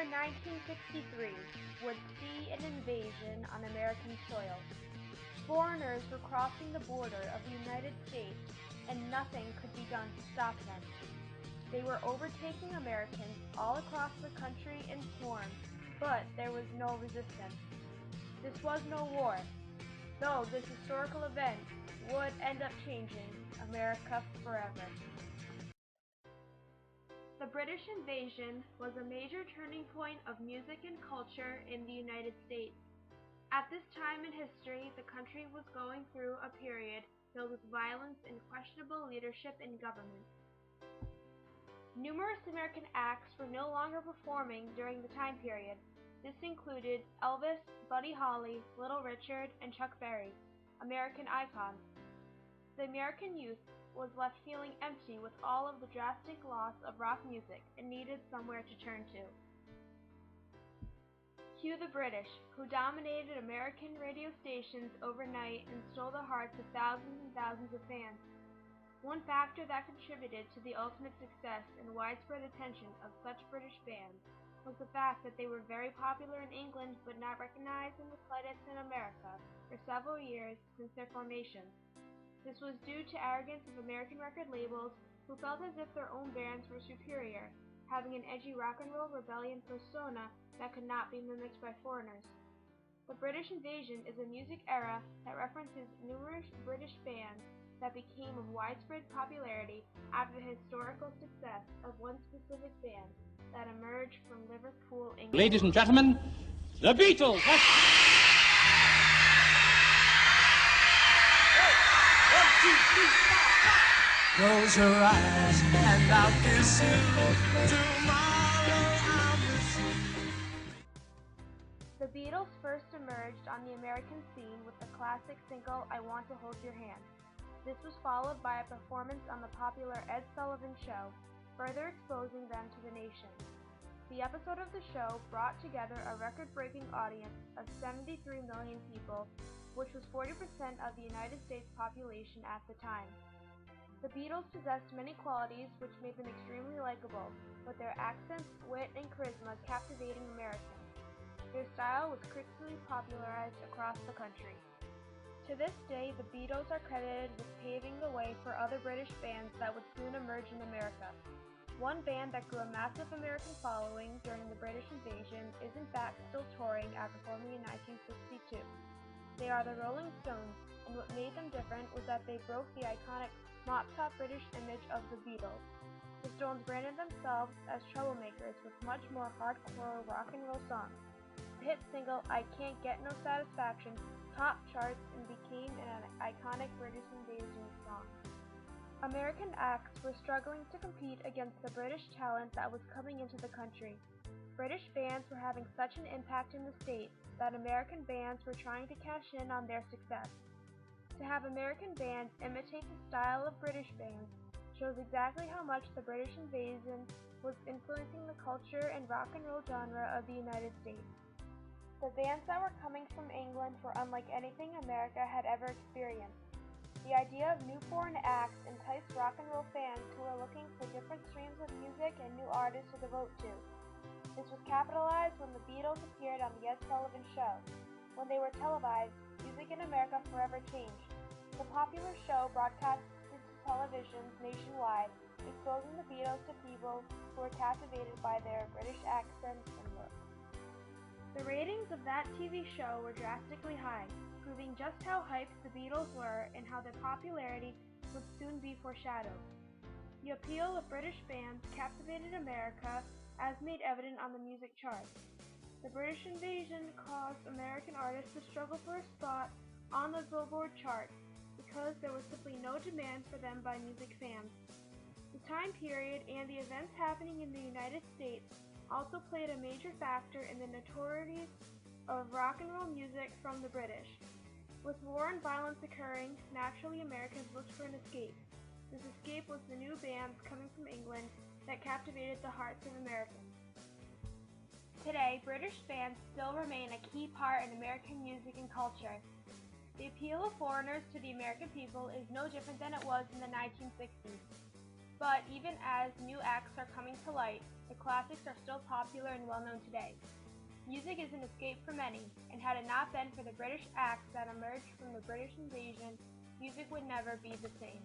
year 1963 would see an invasion on American soil. Foreigners were crossing the border of the United States, and nothing could be done to stop them. They were overtaking Americans all across the country in swarms, but there was no resistance. This was no war, though this historical event would end up changing America forever. The British invasion was a major turning point of music and culture in the United States. At this time in history, the country was going through a period filled with violence and questionable leadership in government. Numerous American acts were no longer performing during the time period. This included Elvis, Buddy Holly, Little Richard, and Chuck Berry, American icons. The American youth was left feeling empty with all of the drastic loss of rock music and needed somewhere to turn to. Cue the British, who dominated American radio stations overnight and stole the hearts of thousands and thousands of fans. One factor that contributed to the ultimate success and widespread attention of such British bands was the fact that they were very popular in England but not recognized in the slightest in America for several years since their formation. This was due to arrogance of American record labels who felt as if their own bands were superior, having an edgy rock and roll rebellion persona that could not be mimicked by foreigners. The British invasion is a music era that references numerous British bands that became of widespread popularity after the historical success of one specific band that emerged from Liverpool, England. Ladies and gentlemen, the Beatles! Close your eyes and I'll kiss you. Tomorrow I'll miss you. The Beatles first emerged on the American scene with the classic single I Want to Hold Your Hand. This was followed by a performance on the popular Ed Sullivan Show, further exposing them to the nation. The episode of the show brought together a record-breaking audience of 73 million people, which was 40% of the United States population at the time. The Beatles possessed many qualities which made them extremely likable, with their accents, wit, and charisma captivating Americans. Their style was quickly popularized across the country. To this day, the Beatles are credited with paving the way for other British bands that would soon emerge in America. One band that grew a massive American following during the British invasion is in fact still touring after forming in 1962. They are the Rolling Stones, and what made them different was that they broke the iconic mop-top British image of the Beatles. The Stones branded themselves as troublemakers with much more hardcore rock and roll songs. The hit single I Can't Get No Satisfaction topped charts and became an iconic British invasion song. American acts were struggling to compete against the British talent that was coming into the country. British bands were having such an impact in the state that American bands were trying to cash in on their success. To have American bands imitate the style of British bands shows exactly how much the British invasion was influencing the culture and rock and roll genre of the United States. The bands that were coming from England were unlike anything America had ever experienced. The idea of new foreign acts enticed rock and roll fans who were looking for different streams of music and new artists to devote to. This was capitalized when the Beatles appeared on the Ed Sullivan Show. When they were televised, music in America forever changed. The popular show broadcasted to televisions nationwide, exposing the Beatles to people who were captivated by their British accents and look. The ratings of that TV show were drastically high, proving just how hyped the Beatles were and how their popularity would soon be foreshadowed. The appeal of British bands captivated America, as made evident on the music charts. The British invasion caused American artists to struggle for a spot on the Billboard chart because there was simply no demand for them by music fans. The time period and the events happening in the United States also played a major factor in the notoriety of rock and roll music from the British. With war and violence occurring, naturally Americans looked for an escape. This escape was the new bands coming from England that captivated the hearts of Americans. Today, British bands still remain a key part in American music and culture. The appeal of foreigners to the American people is no different than it was in the 1960s. But even as new acts are coming to light, the classics are still popular and well known today. Music is an escape for many, and had it not been for the British acts that emerged from the British invasion, music would never be the same.